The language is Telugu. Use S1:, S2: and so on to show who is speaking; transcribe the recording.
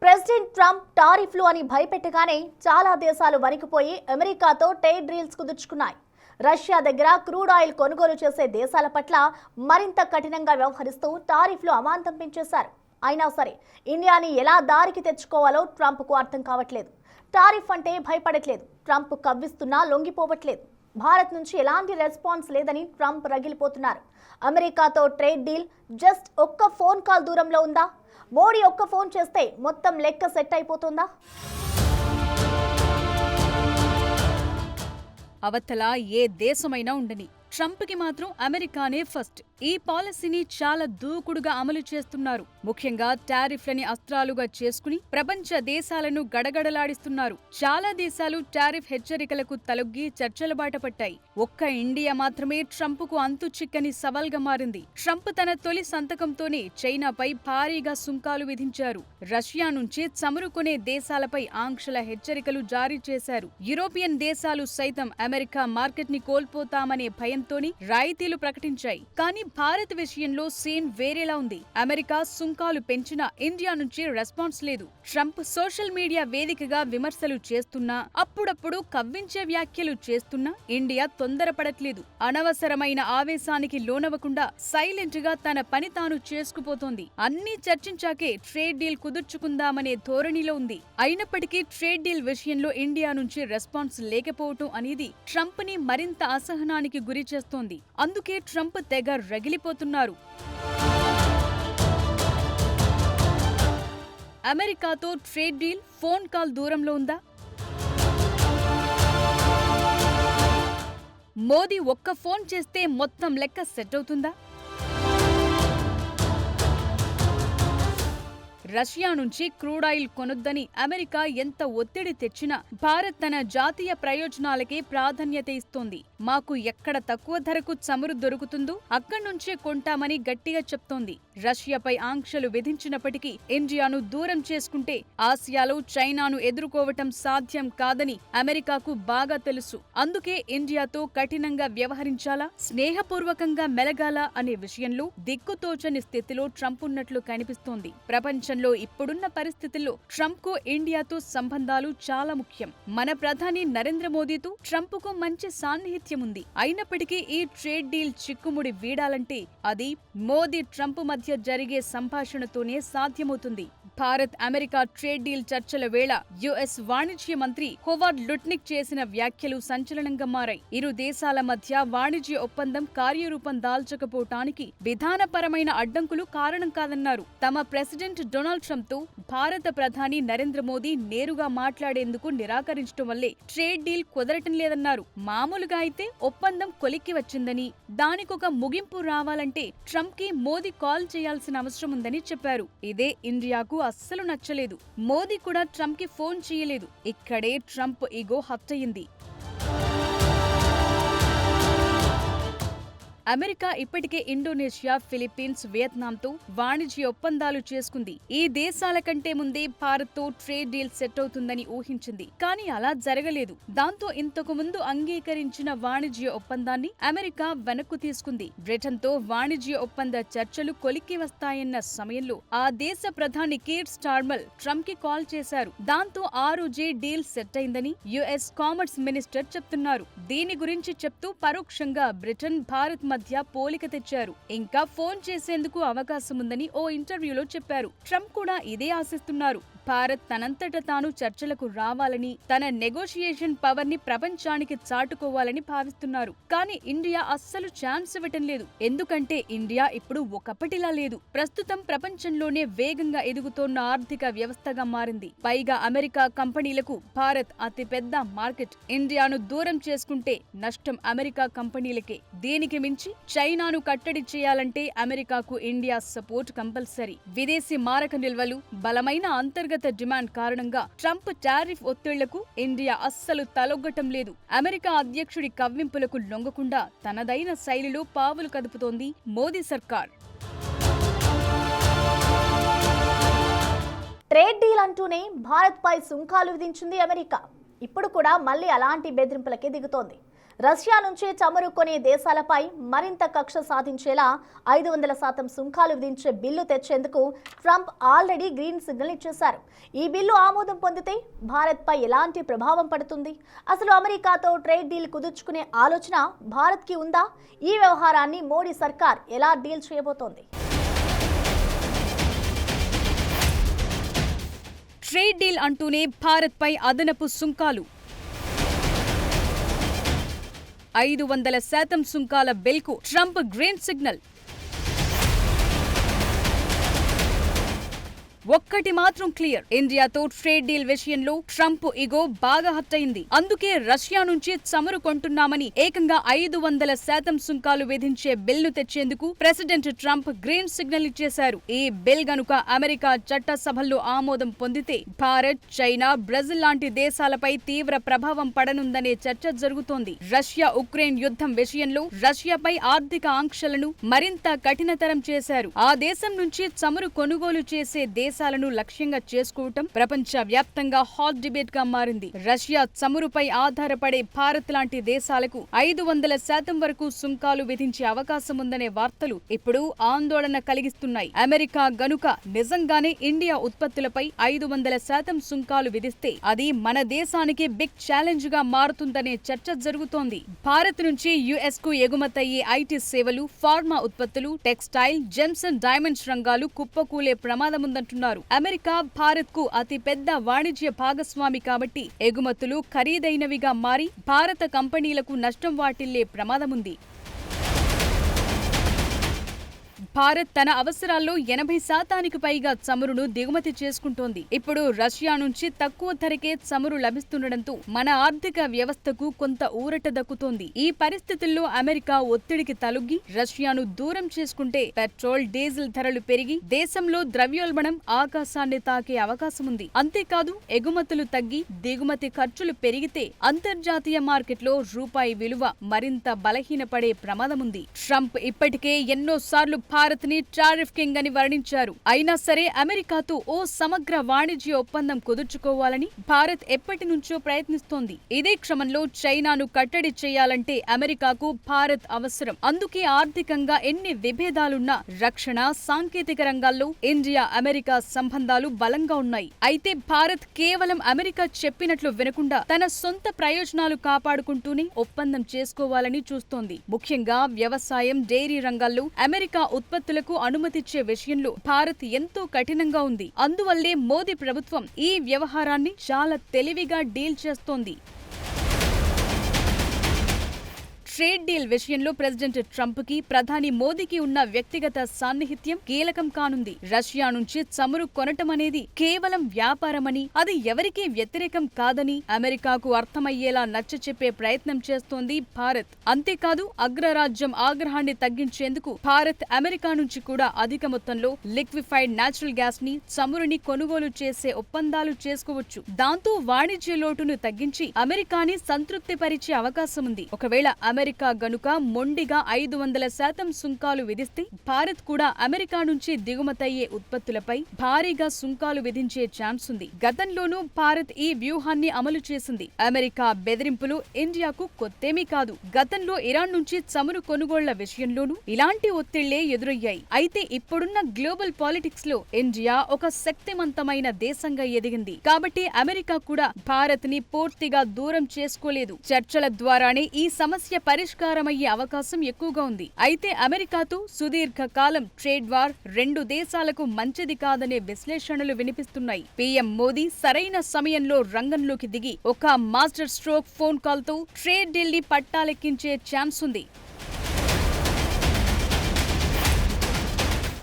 S1: ప్రెసిడెంట్ ట్రంప్ టారిఫ్లు అని భయపెట్టగానే చాలా దేశాలు వణికిపోయి అమెరికాతో ట్రేడ్ డీల్స్ కుదుర్చుకున్నాయి. రష్యా దగ్గర క్రూడ్ ఆయిల్ కొనుగోలు చేసే దేశాల పట్ల మరింత కఠినంగా వ్యవహరిస్తూ టారిఫ్లు అమాంతం పెంచేశారు. అయినా సరే ఇండియాని ఎలా దారికి తెచ్చుకోవాలో ట్రంప్కు అర్థం కావట్లేదు. టారిఫ్ అంటే భయపడట్లేదు, ట్రంప్ కవ్విస్తున్నా లొంగిపోవట్లేదు. భారత్ నుంచి ఎలాంటి రెస్పాన్స్ లేదని ట్రంప్ రగిలిపోతున్నారు. అమెరికాతో ట్రేడ్ డీల్ జస్ట్ ఒక్క ఫోన్ కాల్ దూరంలో ఉందా? మోడీ ఒక్క ఫోన్ చేస్తే మొత్తం లెక్క సెట్ అయిపోతుందా?
S2: అవతల ఏ దేశమైనా ఉండని ట్రంప్కి మాత్రం అమెరికానే ఫస్ట్. ఈ పాలసీని చాలా దూకుడుగా అమలు చేస్తున్నారు. ముఖ్యంగా టారిఫ్లని అస్త్రాలుగా చేసుకుని ప్రపంచ దేశాలను గడగడలాడిస్తున్నారు. చాలా దేశాలు టారిఫ్ హెచ్చరికలకు తలొగ్గి చర్చల బాట పట్టాయి. ఒక్క ఇండియా మాత్రమే ట్రంప్కు అంతు చిక్కని సవాల్గా మారింది. ట్రంప్ తన తొలి సంతకంతోనే చైనాపై భారీగా సుంకాలు విధించారు. రష్యా నుంచి చమురు కొనే దేశాలపై ఆంక్షల హెచ్చరికలు జారీ చేశారు. యూరోపియన్ దేశాలు సైతం అమెరికా మార్కెట్ ని కోల్పోతామనే భయంతోని రాయితీలు ప్రకటించాయి. కానీ భారత్ విషయంలో సీన్ వేరేలా ఉంది. అమెరికా సుంకాలు పెంచినా ఇండియా నుంచి రెస్పాన్స్ లేదు. ట్రంప్ సోషల్ మీడియా వేదికగా విమర్శలు చేస్తున్నా, అప్పుడప్పుడు కవ్వించే వ్యాఖ్యలు చేస్తున్నా ఇండియా తొందరపడట్లేదు. అనవసరమైన ఆవేశానికి లోనవ్వకుండా సైలెంట్ గా తన పని తాను చేసుకుపోతోంది. అన్నీ చర్చించాకే ట్రేడ్ డీల్ కుదుర్చుకుందామనే ధోరణిలో ఉంది. అయినప్పటికీ ట్రేడ్ డీల్ విషయంలో ఇండియా నుంచి రెస్పాన్స్ లేకపోవటం అనేది ట్రంప్ ని మరింత అసహనానికి గురి చేస్తోంది. అందుకే ట్రంప్ తెగ రగిలిపోతున్నారు. అమెరికాతో ట్రేడ్ డీల్ ఫోన్ కాల్ దూరంలో ఉందా? మోదీ ఒక్క ఫోన్ చేస్తే మొత్తం లెక్క సెట్ అవుతుందా? రష్యా నుంచి క్రూడ్ ఆయిల్ కొనొద్దని అమెరికా ఎంత ఒత్తిడి తెచ్చినా భారత్ తన జాతీయ ప్రయోజనాలకే ప్రాధాన్యత ఇస్తోంది. మాకు ఎక్కడ తక్కువ ధరకు చమురు దొరుకుతుందో అక్కడి నుంచే కొంటామని గట్టిగా చెప్తోంది. రష్యాపై ఆంక్షలు విధించినప్పటికీ ఇండియాను దూరం చేసుకుంటే ఆసియాలో చైనాను ఎదుర్కోవటం సాధ్యం కాదని అమెరికాకు బాగా తెలుసు. అందుకే ఇండియాతో కఠినంగా వ్యవహరించాలా, స్నేహపూర్వకంగా మెలగాలా అనే విషయంలో దిక్కుతోచని స్థితిలో ట్రంప్ ఉన్నట్లు కనిపిస్తోంది. ప్రపంచంలో ఇప్పుడున్న పరిస్థితుల్లో ట్రంప్ కు ఇండియాతో సంబంధాలు చాలా ముఖ్యం. మన ప్రధాని నరేంద్ర మోదీతో ట్రంప్ కు మంచి సాన్నిహిత్యం ఉంది. అయినప్పటికీ ఈ ట్రేడ్ డీల్ చిక్కుముడి వీడాలంటే అది మోదీ ట్రంప్ మధ్య జరిగే సంభాషణతోనే సాధ్యమవుతుంది. భారత్ అమెరికా ట్రేడ్ డీల్ చర్చల వేళ యుఎస్ వాణిజ్య మంత్రి హోవార్డ్ లుట్నిక్ చేసిన వ్యాఖ్యలు సంచలనంగా మారాయి. ఇరు దేశాల మధ్య వాణిజ్య ఒప్పందం కార్యరూపం దాల్చకపోవటానికి విధానపరమైన అడ్డంకులు కారణం కాదన్నారు. తమ ప్రెసిడెంట్ డొనాల్డ్ ట్రంప్ తో భారత ప్రధాని నరేంద్ర మోదీ నేరుగా మాట్లాడేందుకు నిరాకరించడం వల్లే ట్రేడ్ డీల్ కుదరటం లేదన్నారు. మామూలుగా అయితే ఒప్పందం కొలిక్కి వచ్చిందని, దానికొక ముగింపు రావాలంటే ట్రంప్ కి మోదీ కాల్ చేయాల్సిన అవసరం ఉందని చెప్పారు. ఇదే ఇండియాకు అస్సలు నచ్చలేదు. మోదీ కూడా ట్రంప్ కి ఫోన్ చేయలేదు. ఇక్కడే ట్రంప్ ఈగో హర్ట్ అయింది. అమెరికా ఇప్పటికే ఇండోనేషియా, ఫిలిప్పీన్స్, వియత్నాంతో వాణిజ్య ఒప్పందాలు చేసుకుంది. ఈ దేశాల కంటే ముందే భారత్ తో ట్రేడ్ డీల్ సెట్ అవుతుందని ఊహించింది. కానీ అలా జరగలేదు. దాంతో ఇంతకు ముందు అంగీకరించిన వాణిజ్య ఒప్పందాన్ని అమెరికా వెనక్కు తీసుకుంది. బ్రిటన్ తో వాణిజ్య ఒప్పంద చర్చలు కొలిక్కి వస్తాయన్న సమయంలో ఆ దేశ ప్రధాని కీర్ స్టార్మర్ ట్రంప్ కి కాల్ చేశారు. దాంతో ఆ రోజే డీల్ సెట్ అయిందని యుఎస్ కామర్స్ మినిస్టర్ చెప్తున్నారు. దీని గురించి చెప్తూ పరోక్షంగా బ్రిటన్, భారత్ మధ్య పోలిక తెచ్చారు. ఇంకా ఫోన్ చేసేందుకు అవకాశం ఉందని ఓ ఇంటర్వ్యూలో చెప్పారు. ట్రంప్ కూడా ఇదే ఆశిస్తున్నారు. భారత్ తనంతట తాను చర్చలకు రావాలని, తన నెగోషియేషన్ పవర్ ని ప్రపంచానికి చాటుకోవాలని భావిస్తున్నారు. కానీ ఇండియా అస్సలు ఛాన్స్ ఇవ్వటం లేదు. ఎందుకంటే ఇండియా ఇప్పుడు ఒకప్పటిలా లేదు. ప్రస్తుతం ప్రపంచంలోనే వేగంగా ఎదుగుతోన్న ఆర్థిక వ్యవస్థగా మారింది. పైగా అమెరికా కంపెనీలకు భారత్ అతిపెద్ద మార్కెట్. ఇండియాను దూరం చేసుకుంటే నష్టం అమెరికా కంపెనీలకే. దీనికి మించి చైనాను కట్టడి చేయాలంటే అమెరికాకు ఇండియా సపోర్ట్ కంపల్సరీ. విదేశీ మారక నిల్వలు, బలమైన అంతర్గత డిమాండ్ కారణంగా ట్రంప్ టారిఫ్ ఒత్తిళ్లకు ఇండియా అస్సలు తలొగ్గటం లేదు. అమెరికా అధ్యక్షుడి కవ్వింపులకు లొంగకుండా తనదైన శైలిలో పావులు కదుపుతోంది మోదీ సర్కార్.
S1: ట్రేడ్ డీల్ అంటూనే భారత్ పై సుంకాలు విధించింది అమెరికా. ఇప్పుడు కూడా మళ్ళీ అలాంటి బెదిరింపులకే దిగుతోంది. రష్యా నుంచి చమురు కొనే దేశాలపై మరింత కక్ష సాధించేలా 500% సుంకాలు విధించే బిల్లు తెచ్చేందుకు ట్రంప్ ఆల్రెడీ గ్రీన్ సిగ్నల్ ఇచ్చేశారు. ఈ బిల్లు ఆమోదం పొందితే భారత్పై ఎలాంటి ప్రభావం పడుతుంది? అసలు అమెరికాతో ట్రేడ్ డీల్ కుదుర్చుకునే ఆలోచన భారత్కి ఉందా? ఈ వ్యవహారాన్ని మోడీ సర్కార్ ఎలా డీల్ చేయబోతోంది?
S2: ట్రేడ్ డీల్ అంటూనే భారత్పై అదనపు సుంకాలు. 500% సుంకాల బిల్కు ట్రంప్ గ్రీన్ సిగ్నల్. ఒక్కటి మాత్రం క్లియర్, ఇండియాతో ట్రేడ్ డీల్ విషయంలో ట్రంప్ ఇగో బాగా హర్ట్ అయింది. అందుకే రష్యా నుంచి చమురు కొంటున్నామని ఏకంగా 500% సుంకాలు విధించే బిల్ను తెచ్చేందుకు ప్రెసిడెంట్ ట్రంప్ గ్రీన్ సిగ్నల్ ఇచ్చేశారు. ఈ బిల్ గనుక అమెరికా చట్టసభల్లో ఆమోదం పొందితే భారత్, చైనా, బ్రెజిల్ లాంటి దేశాలపై తీవ్ర ప్రభావం పడనుందనే చర్చ జరుగుతోంది. రష్యా ఉక్రెయిన్ యుద్ధం విషయంలో రష్యాపై ఆర్థిక ఆంక్షలను మరింత కఠినతరం చేశారు. ఆ దేశం నుంచి చమురు కొనుగోలు చేసే దేశాలను లక్ష్యంగా చేసుకోవటం ప్రపంచ వ్యాప్తంగా హాట్ డిబేట్ గా మారింది. రష్యా చమురుపై ఆధారపడే భారత్ లాంటి దేశాలకు 500% వరకు సుంకాలు విధించే అవకాశం ఉందనే వార్తలు ఇప్పుడు ఆందోళన కలిగిస్తున్నాయి. అమెరికా గనుక నిజంగానే ఇండియా ఉత్పత్తులపై 500% సుంకాలు విధిస్తే అది మన దేశానికి బిగ్ ఛాలెంజ్ గా మారుతుందనే చర్చ జరుగుతోంది. భారత్ నుంచి యుఎస్ కు ఎగుమతయ్యే ఐటీ సేవలు, ఫార్మా ఉత్పత్తులు, టెక్స్టైల్, జెమ్స్ అండ్ డైమండ్స్ రంగాలు కుప్పకూలే ప్రమాదముందంటున్నారు. అమెరికా భారత్ కు అతి పెద్ద వాణిజ్య భాగస్వామి కాబట్టి ఎగుమతులు ఖరీదైనవిగా మారి భారత కంపెనీలకు నష్టం వాటిల్లే ప్రమాదముంది. భారత్ తన అవసరాల్లో 80% పైగా చమురును దిగుమతి చేసుకుంటోంది. ఇప్పుడు రష్యా నుంచి తక్కువ ధరకే చమురు లభిస్తుండటంతో మన ఆర్థిక వ్యవస్థకు కొంత ఊరట దక్కుతోంది. ఈ పరిస్థితుల్లో అమెరికా ఒత్తిడికి తలొగ్గి రష్యాను దూరం చేసుకుంటే పెట్రోల్, డీజిల్ ధరలు పెరిగి దేశంలో ద్రవ్యోల్బణం ఆకాశాన్ని తాకే అవకాశం ఉంది. అంతేకాదు ఎగుమతులు తగ్గి దిగుమతి ఖర్చులు పెరిగితే అంతర్జాతీయ మార్కెట్లో రూపాయి విలువ మరింత బలహీనపడే ప్రమాదముంది. ట్రంప్ ఇప్పటికే ఎన్నోసార్లు భారత్ ని టారిఫ్ కింగ్ అని వర్ణించారు. అయినా సరే అమెరికాతో ఓ సమగ్ర వాణిజ్య ఒప్పందం కుదుర్చుకోవాలని భారత్ ఎప్పటి నుంచో ప్రయత్నిస్తోంది. ఇదే క్రమంలో చైనాను కట్టడి చేయాలంటే అమెరికాకు భారత్ అవసరం. అందుకే ఆర్థికంగా ఎన్ని విభేదాలున్నా రక్షణ, సాంకేతిక రంగాల్లో ఇండియా అమెరికా సంబంధాలు బలంగా ఉన్నాయి. అయితే భారత్ కేవలం అమెరికా చెప్పినట్లు వినకుండా తన సొంత ప్రయోజనాలు కాపాడుకుంటూనే ఒప్పందం చేసుకోవాలని చూస్తోంది. ముఖ్యంగా వ్యవసాయం, డైరీ రంగాల్లో అమెరికా ఉత్పత్తులకు అనుమతిచ్చే విషయంలో భారత్ ఎంతో కఠినంగా ఉంది. అందువల్లే మోదీ ప్రభుత్వం ఈ వ్యవహారాన్ని చాలా తెలివిగా డీల్ చేస్తోంది. ట్రేడ్ డీల్ విషయంలో ప్రెసిడెంట్ ట్రంప్ కి ప్రధాని మోదీకి ఉన్న వ్యక్తిగత సాన్నిహిత్యం కీలకం కానుంది. రష్యా నుంచి చమురు కొనటం అనేది కేవలం వ్యాపారమని, అది ఎవరికీ వ్యతిరేకం కాదని అమెరికాకు అర్థమయ్యేలా నచ్చచెప్పే ప్రయత్నం చేస్తోంది భారత్. అంతేకాదు అగ్రరాజ్యం ఆగ్రహాన్ని తగ్గించేందుకు భారత్ అమెరికా నుంచి కూడా అధిక మొత్తంలో లిక్విఫైడ్ న్యాచురల్ గ్యాస్ ని, చమురుని కొనుగోలు చేసే ఒప్పందాలు చేసుకోవచ్చు. దాంతో వాణిజ్య లోటును తగ్గించి అమెరికాని సంతృప్తిపరిచే అవకాశం ఉంది. ఒకవేళ అమెరికా గనుక మొండిగా 500% సుంకాలు విధిస్తే భారత్ కూడా అమెరికా నుంచి దిగుమతయ్యే ఉత్పత్తులపై భారీగా సుంకాలు విధించే ఛాన్స్ ఉంది. గతంలోనూ భారత్ ఈ వ్యూహాన్ని అమలు చేసింది. అమెరికా బెదిరింపులు ఇండియాకు కొత్తేమీ కాదు. గతంలో ఇరాన్ నుంచి చమురు కొనుగోళ్ల విషయంలోనూ ఇలాంటి ఒత్తిళ్లే ఎదురయ్యాయి. అయితే ఇప్పుడున్న గ్లోబల్ పాలిటిక్స్ లో ఇండియా ఒక శక్తివంతమైన దేశంగా ఎదిగింది. కాబట్టి అమెరికా కూడా భారత్ ని పూర్తిగా దూరం చేసుకోలేదు. చర్చల ద్వారానే ఈ సమస్య పరిష్కారమయ్యే అవకాశం ఎక్కువగా ఉంది. అయితే అమెరికాతో సుదీర్ఘకాలం ట్రేడ్ వార్ రెండు దేశాలకు మంచిది కాదనే విశ్లేషణలు వినిపిస్తున్నాయి. పీఎం మోదీ సరైన సమయంలో రంగంలోకి దిగి ఒక మాస్టర్ స్ట్రోక్ ఫోన్ కాల్ తో ట్రేడ్ డీల్ ని పట్టాలెక్కించే ఛాన్స్ ఉంది.